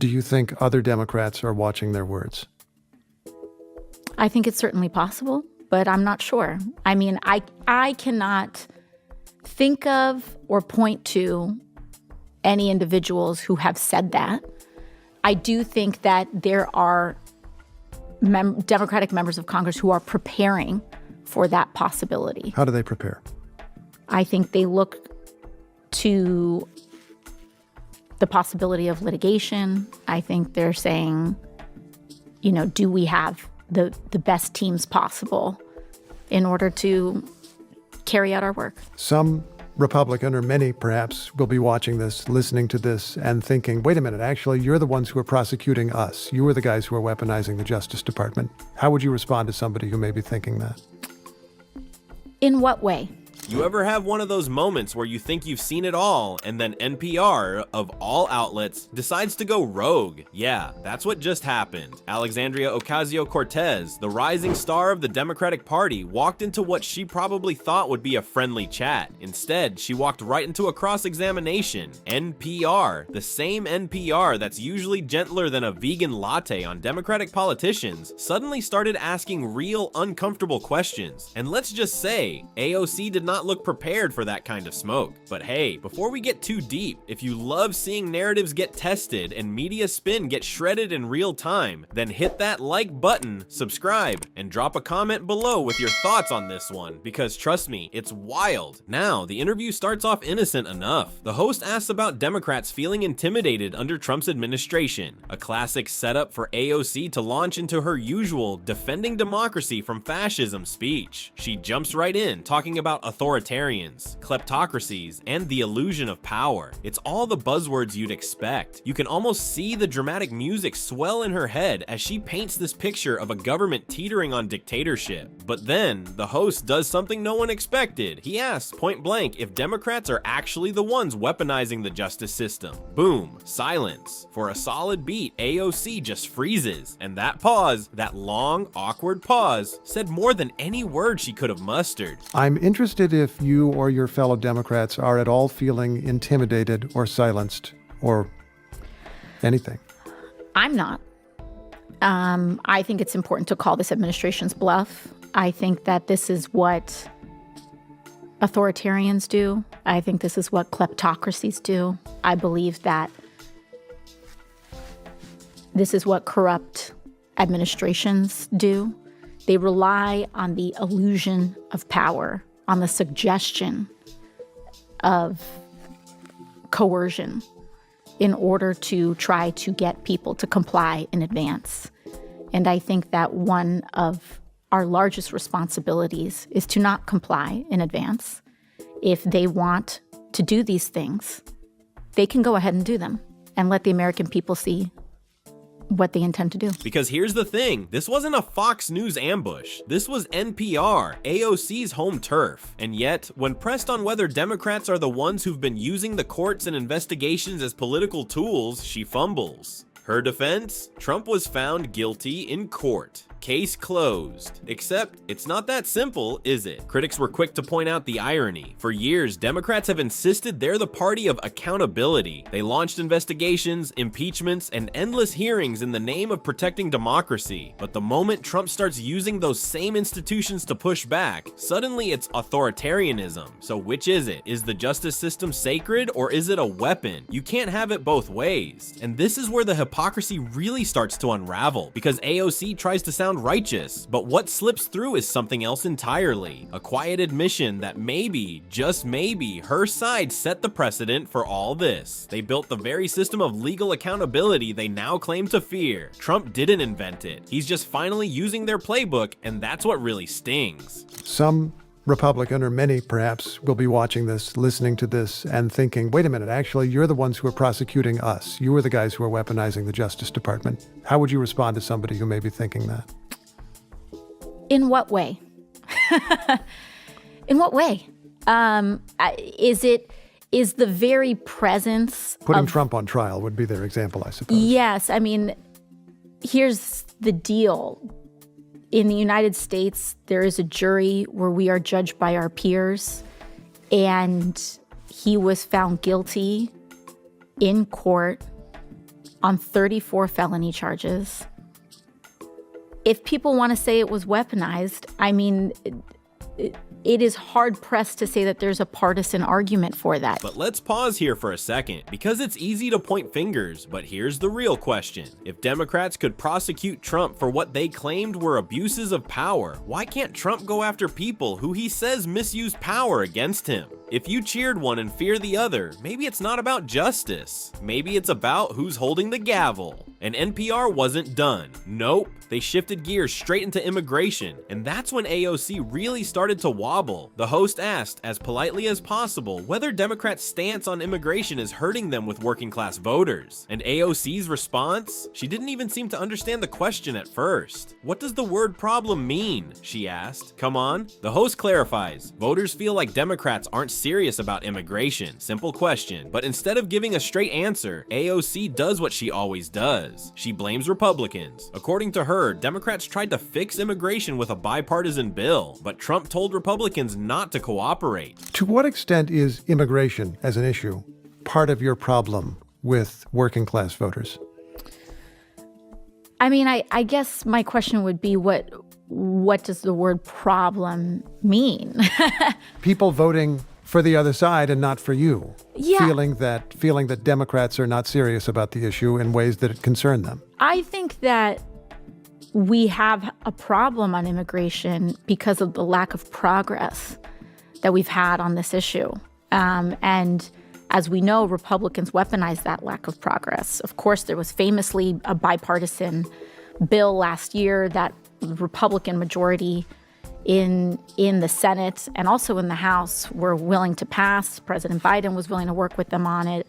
Do you think other Democrats are watching their words? I think it's certainly possible, but I'm not sure. I mean, I cannot think of or point to any individuals who have said that. I do think that there are Democratic members of Congress who are preparing for that possibility. How do they prepare? I think they look to the possibility of litigation. I think they're saying, do we have the best teams possible in order to carry out our work? Some Republican, or many perhaps, will be watching this, listening to this, and thinking, wait a minute, actually, you're the ones who are prosecuting us. You are the guys who are weaponizing the Justice Department. How would you respond to somebody who may be thinking that? In what way? You ever have one of those moments where you think you've seen it all, and then NPR, of all outlets, decides to go rogue? Yeah, that's what just happened. Alexandria Ocasio-Cortez, the rising star of the Democratic Party, walked into what she probably thought would be a friendly chat. Instead, she walked right into a cross-examination. NPR, the same NPR that's usually gentler than a vegan latte on Democratic politicians, suddenly started asking real uncomfortable questions. And let's just say, AOC did not look prepared for that kind of smoke. But hey, before we get too deep, if you love seeing narratives get tested and media spin get shredded in real time, then hit that like button, subscribe, and drop a comment below with your thoughts on this one, because trust me, it's wild. Now, the interview starts off innocent enough. The host asks about Democrats feeling intimidated under Trump's administration, a classic setup for AOC to launch into her usual defending democracy from fascism speech. She jumps right in, talking about authoritarians, kleptocracies, and the illusion of power. It's all the buzzwords you'd expect. You can almost see the dramatic music swell in her head as she paints this picture of a government teetering on dictatorship. But then, the host does something no one expected. He asks point blank if Democrats are actually the ones weaponizing the justice system. Boom, silence. For a solid beat, AOC just freezes. And that pause, that long, awkward pause, said more than any word she could have mustered. I'm interested if you or your fellow Democrats are at all feeling intimidated or silenced or anything. I'm not. I think it's important to call this administration's bluff. I think that this is what authoritarians do. I think this is what kleptocracies do. I believe that this is what corrupt administrations do. They rely on the illusion of power, on the suggestion of coercion in order to try to get people to comply in advance. And I think that one of our largest responsibilities is to not comply in advance. If they want to do these things, they can go ahead and do them and let the American people see what they intend to do. Because here's the thing, this wasn't a Fox News ambush. This was NPR, AOC's home turf. And yet, when pressed on whether Democrats are the ones who've been using the courts and investigations as political tools, she fumbles. Her defense? Trump was found guilty in court. Case closed. Except, it's not that simple, is it? Critics were quick to point out the irony. For years, Democrats have insisted they're the party of accountability. They launched investigations, impeachments, and endless hearings in the name of protecting democracy. But the moment Trump starts using those same institutions to push back, suddenly it's authoritarianism. So which is it? Is the justice system sacred, or is it a weapon? You can't have it both ways. And this is where the hypocrisy really starts to unravel, because AOC tries to sound righteous, but what slips through is something else entirely. A quiet admission that maybe, just maybe, her side set the precedent for all this. They built the very system of legal accountability they now claim to fear. Trump didn't invent it. He's just finally using their playbook, and that's what really stings. Some Republican, or many perhaps, will be watching this, listening to this, and thinking, wait a minute, actually, you're the ones who are prosecuting us. You are the guys who are weaponizing the Justice Department. How would you respond to somebody who may be thinking that? In what way? In what way? Is the very presence Putting Trump on trial would be their example, I suppose. Yes. I mean, here's the deal. In the United States, there is a jury where we are judged by our peers, and he was found guilty in court on 34 felony charges. If people want to say it was weaponized, I mean, it is hard-pressed to say that there's a partisan argument for that. But let's pause here for a second, because it's easy to point fingers, but here's the real question. If Democrats could prosecute Trump for what they claimed were abuses of power, why can't Trump go after people who he says misused power against him? If you cheered one and fear the other, maybe it's not about justice. Maybe it's about who's holding the gavel. And NPR wasn't done. Nope. They shifted gears straight into immigration, and that's when AOC really started to wobble. The host asked, as politely as possible, whether Democrats' stance on immigration is hurting them with working-class voters. And AOC's response? She didn't even seem to understand the question at first. What does the word problem mean? She asked. Come on. The host clarifies. Voters feel like Democrats aren't serious about immigration. Simple question. But instead of giving a straight answer, AOC does what she always does. She blames Republicans. According to her, Democrats tried to fix immigration with a bipartisan bill, but Trump told Republicans not to cooperate. To what extent is immigration as an issue part of your problem with working class voters? I mean, I guess my question would be what does the word problem mean? People voting for the other side and not for you. Yeah. Feeling that Democrats are not serious about the issue in ways that concern them. I think that we have a problem on immigration because of the lack of progress that we've had on this issue. And as we know, Republicans weaponized that lack of progress. Of course, there was famously a bipartisan bill last year that the Republican majority in the Senate and also in the House were willing to pass. President Biden was willing to work with them on it.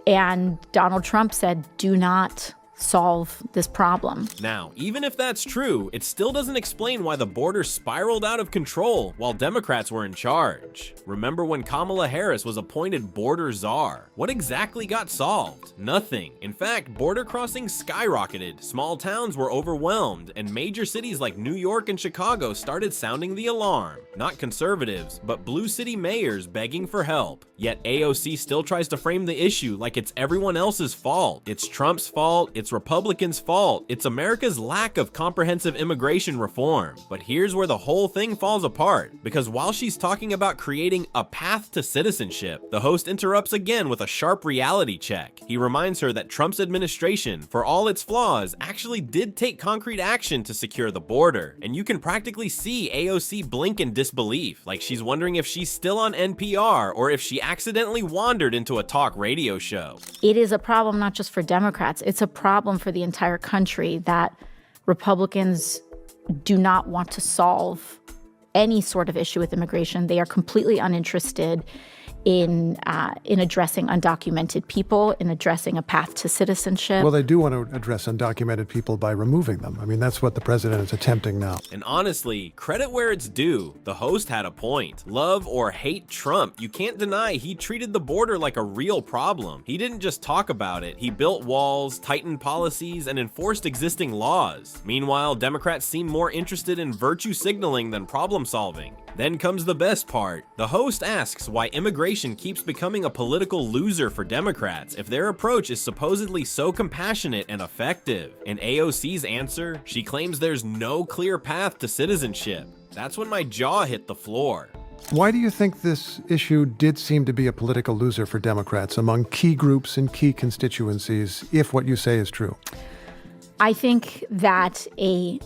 And Donald Trump said, do not solve this problem. Now, even if that's true, it still doesn't explain why the border spiraled out of control while Democrats were in charge. Remember when Kamala Harris was appointed border czar? What exactly got solved? Nothing. In fact, border crossings skyrocketed, small towns were overwhelmed, and major cities like New York and Chicago started sounding the alarm. Not conservatives, but blue city mayors begging for help. Yet AOC still tries to frame the issue like it's everyone else's fault. It's Trump's fault, it's Republicans' fault, it's America's lack of comprehensive immigration reform. But here's where the whole thing falls apart, because while she's talking about creating a path to citizenship, the host interrupts again with a sharp reality check. He reminds her that Trump's administration, for all its flaws, actually did take concrete action to secure the border. And you can practically see AOC blink in disbelief, like she's wondering if she's still on NPR or if she accidentally wandered into a talk radio show. It is a problem not just for Democrats, it's a problem for the entire country that Republicans do not want to solve any sort of issue with immigration. They are completely uninterested in addressing undocumented people, in addressing a path to citizenship. Well, they do want to address undocumented people by removing them. I mean, that's what the president is attempting now. And honestly, credit where it's due. The host had a point. Love or hate Trump, you can't deny he treated the border like a real problem. He didn't just talk about it. He built walls, tightened policies, and enforced existing laws. Meanwhile, Democrats seem more interested in virtue signaling than problem solving. Then comes the best part. The host asks why immigration keeps becoming a political loser for Democrats if their approach is supposedly so compassionate and effective. And AOC's answer? She claims there's no clear path to citizenship. That's when my jaw hit the floor. Why do you think this issue did seem to be a political loser for Democrats among key groups and key constituencies, if what you say is true? I think that a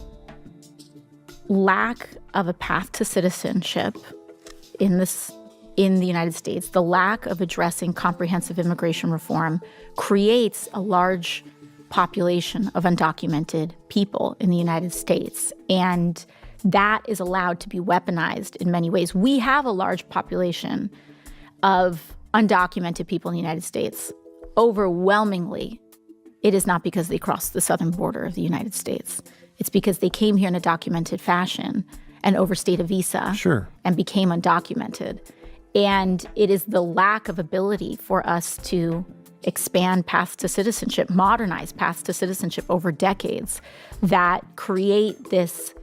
lack of a path to citizenship in the United States, the lack of addressing comprehensive immigration reform creates a large population of undocumented people in the United States. And that is allowed to be weaponized in many ways. We have a large population of undocumented people in the United States. Overwhelmingly, it is not because they crossed the southern border of the United States. It's because they came here in a documented fashion and overstayed a visa. Sure. And became undocumented. And it is the lack of ability for us to expand paths to citizenship, modernize paths to citizenship over decades that create this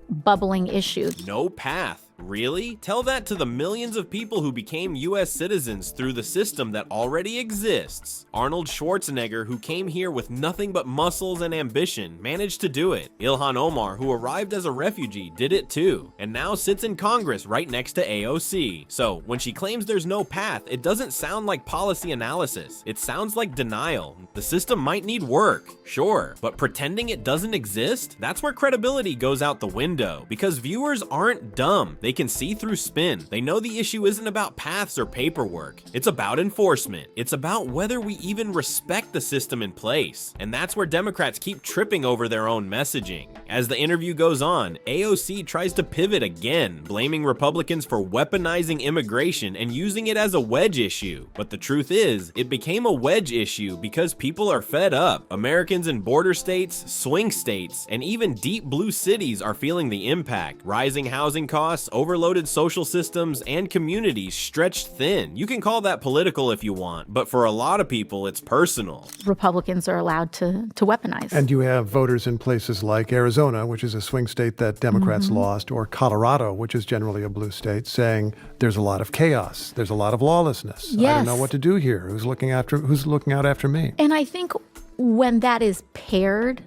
bubbling issue. No path. Really? Tell that to the millions of people who became US citizens through the system that already exists. Arnold Schwarzenegger, who came here with nothing but muscles and ambition, managed to do it. Ilhan Omar, who arrived as a refugee, did it too, and now sits in Congress right next to AOC. So when she claims there's no path, it doesn't sound like policy analysis. It sounds like denial. The system might need work, sure, but pretending it doesn't exist? That's where credibility goes out the window, because viewers aren't dumb. They can see through spin. They know the issue isn't about paths or paperwork. It's about enforcement. It's about whether we even respect the system in place. And that's where Democrats keep tripping over their own messaging. As the interview goes on, AOC tries to pivot again, blaming Republicans for weaponizing immigration and using it as a wedge issue. But the truth is, it became a wedge issue because people are fed up. Americans in border states, swing states, and even deep blue cities are feeling the impact. Rising housing costs, overloaded social systems, and communities stretched thin. You can call that political if you want, but for a lot of people, it's personal. Republicans are allowed to weaponize. And you have voters in places like Arizona, which is a swing state that Democrats lost, or Colorado, which is generally a blue state, saying there's a lot of chaos, there's a lot of lawlessness. Yes. I don't know what to do here. Who's looking out after me? And I think when that is paired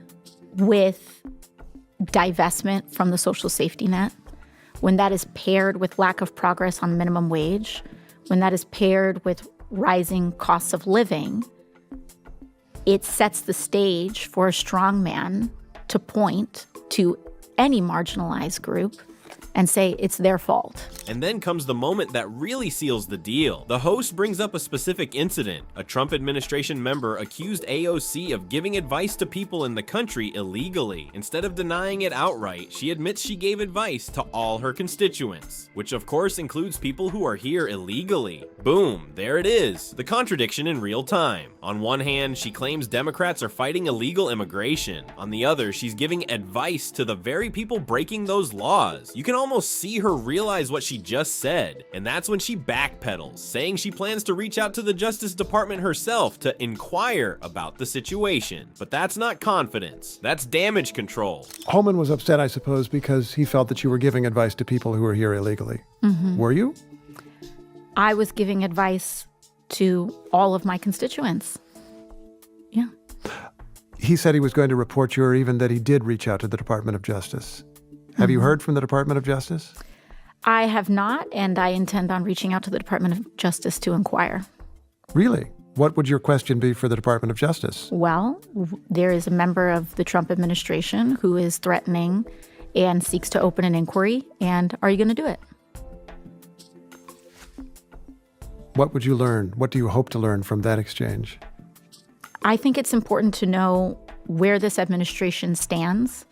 with divestment from the social safety net, when that is paired with lack of progress on minimum wage, when that is paired with rising costs of living, it sets the stage for a strong man to point to any marginalized group and say it's their fault. And then comes the moment that really seals the deal. The host brings up a specific incident. A Trump administration member accused AOC of giving advice to people in the country illegally. Instead of denying it outright, she admits she gave advice to all her constituents, which of course includes people who are here illegally. Boom, there it is. The contradiction in real time. On one hand, she claims Democrats are fighting illegal immigration. On the other, she's giving advice to the very people breaking those laws. You can almost see her realize what she just said, and that's when she backpedals, saying she plans to reach out to the Justice Department herself to inquire about the situation. But that's not confidence, that's damage control. Holman was upset, I suppose, because he felt that you were giving advice to people who were here illegally. Were you? I was giving advice to all of my constituents. Yeah. He said he was going to report you, or even that he did reach out to the Department of Justice. Have you heard from the Department of Justice? I have not, and I intend on reaching out to the Department of Justice to inquire. Really? What would your question be for the Department of Justice? Well, there is a member of the Trump administration who is threatening and seeks to open an inquiry, and are you going to do it? What would you learn? What do you hope to learn from that exchange? I think it's important to know where this administration stands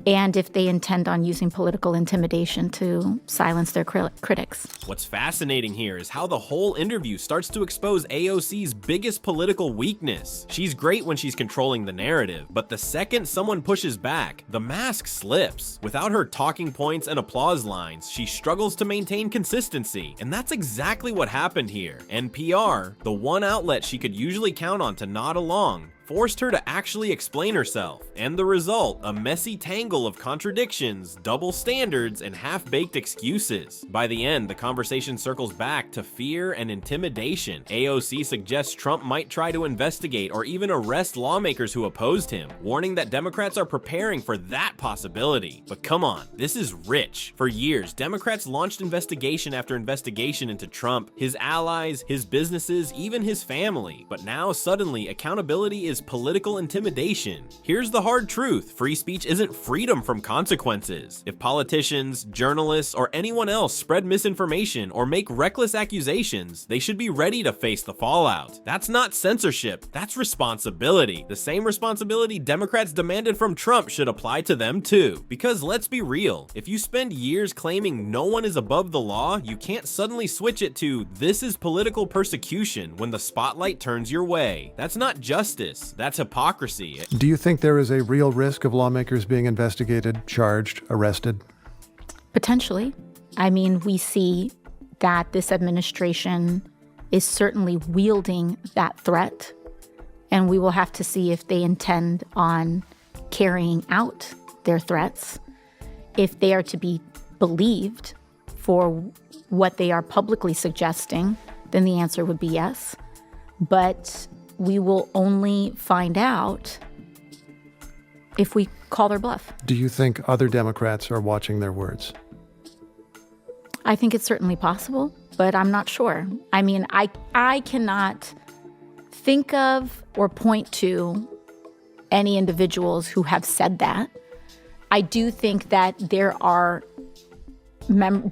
and if they intend on using political intimidation to silence their critics. What's fascinating here is how the whole interview starts to expose AOC's biggest political weakness. She's great when she's controlling the narrative, but the second someone pushes back, the mask slips. Without her talking points and applause lines, she struggles to maintain consistency, and that's exactly what happened here. NPR, the one outlet she could usually count on to nod along, forced her to actually explain herself, and the result, a messy tangle of contradictions, double standards, and half-baked excuses. By the end, the conversation circles back to fear and intimidation. AOC suggests Trump might try to investigate or even arrest lawmakers who opposed him, warning that Democrats are preparing for that possibility. But come on, this is rich. For years, Democrats launched investigation after investigation into Trump, his allies, his businesses, even his family. But now, suddenly, accountability is political intimidation. Here's the hard truth. Free speech isn't freedom from consequences. If politicians, journalists, or anyone else spread misinformation or make reckless accusations, they should be ready to face the fallout. That's not censorship, that's responsibility. The same responsibility Democrats demanded from Trump should apply to them too. Because let's be real, if you spend years claiming no one is above the law, you can't suddenly switch it to this is political persecution when the spotlight turns your way. That's not justice. That's hypocrisy. Do you think there is a real risk of lawmakers being investigated, charged, arrested? Potentially. I mean, we see that this administration is certainly wielding that threat, and we will have to see if they intend on carrying out their threats. If they are to be believed, for what they are publicly suggesting, then the answer would be yes. But we will only find out if we call their bluff. Do you think other Democrats are watching their words? I think it's certainly possible, but I'm not sure. I mean, I cannot think of or point to any individuals who have said that. I do think that there are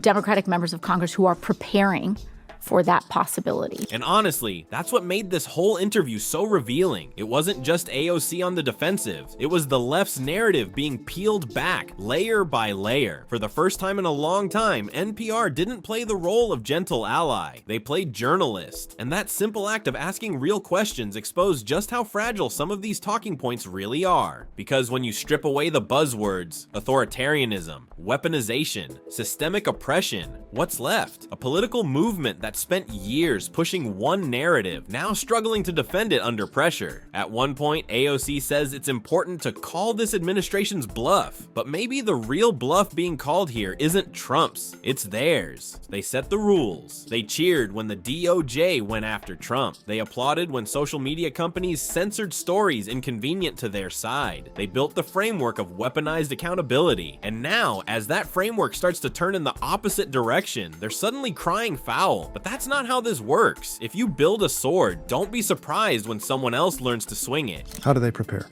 Democratic members of Congress who are preparing for that possibility. And honestly, that's what made this whole interview so revealing. It wasn't just AOC on the defensive. It was the left's narrative being peeled back layer by layer. For the first time in a long time, NPR didn't play the role of gentle ally. They played journalist. And that simple act of asking real questions exposed just how fragile some of these talking points really are. Because when you strip away the buzzwords, authoritarianism, weaponization, systemic oppression, what's left? A political movement that spent years pushing one narrative, now struggling to defend it under pressure. At one point, AOC says it's important to call this administration's bluff, but maybe the real bluff being called here isn't Trump's, it's theirs. They set the rules. They cheered when the DOJ went after Trump. They applauded when social media companies censored stories inconvenient to their side. They built the framework of weaponized accountability, and now, as that framework starts to turn in the opposite direction, they're suddenly crying foul. But that's not how this works. If you build a sword, don't be surprised when someone else learns to swing it. How do they prepare?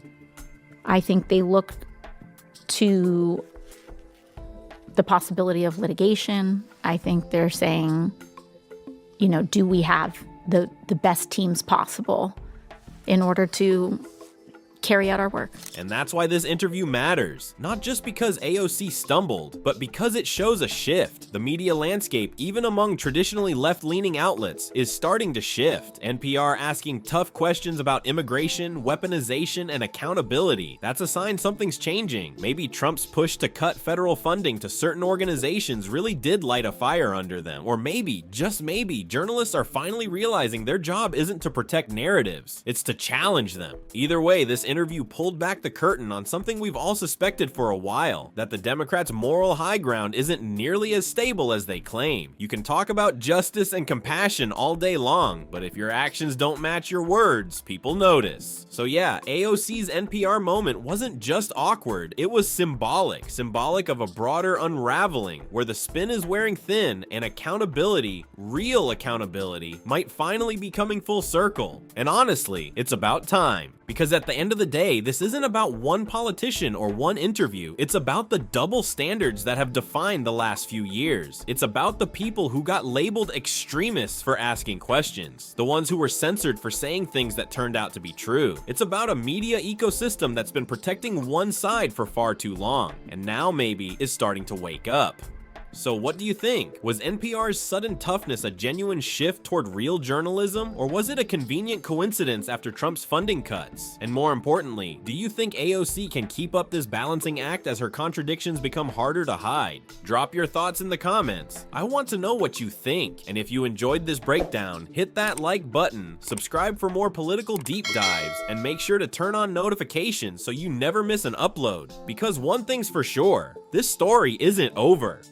I think they look to the possibility of litigation. I think they're saying, you know, do we have the best teams possible in order to carry out our work? And that's why this interview matters. Not just because AOC stumbled, but because it shows a shift. The media landscape, even among traditionally left-leaning outlets, is starting to shift. NPR asking tough questions about immigration, weaponization, and accountability. That's a sign something's changing. Maybe Trump's push to cut federal funding to certain organizations really did light a fire under them. Or maybe, just maybe, journalists are finally realizing their job isn't to protect narratives, it's to challenge them. Either way, this interview pulled back the curtain on something we've all suspected for a while, that the Democrats' moral high ground isn't nearly as stable as they claim. You can talk about justice and compassion all day long, but if your actions don't match your words, people notice. So yeah, AOC's NPR moment wasn't just awkward, it was symbolic of a broader unraveling, where the spin is wearing thin and accountability, real accountability, might finally be coming full circle. And honestly, it's about time. Because at the end of the day, this isn't about one politician or one interview. It's about the double standards that have defined the last few years. It's about the people who got labeled extremists for asking questions, the ones who were censored for saying things that turned out to be true. It's about a media ecosystem that's been protecting one side for far too long, and now maybe is starting to wake up. So what do you think? Was NPR's sudden toughness a genuine shift toward real journalism, or was it a convenient coincidence after Trump's funding cuts? And more importantly, do you think AOC can keep up this balancing act as her contradictions become harder to hide? Drop your thoughts in the comments. I want to know what you think. And if you enjoyed this breakdown, hit that like button, subscribe for more political deep dives, and make sure to turn on notifications so you never miss an upload. Because one thing's for sure, this story isn't over.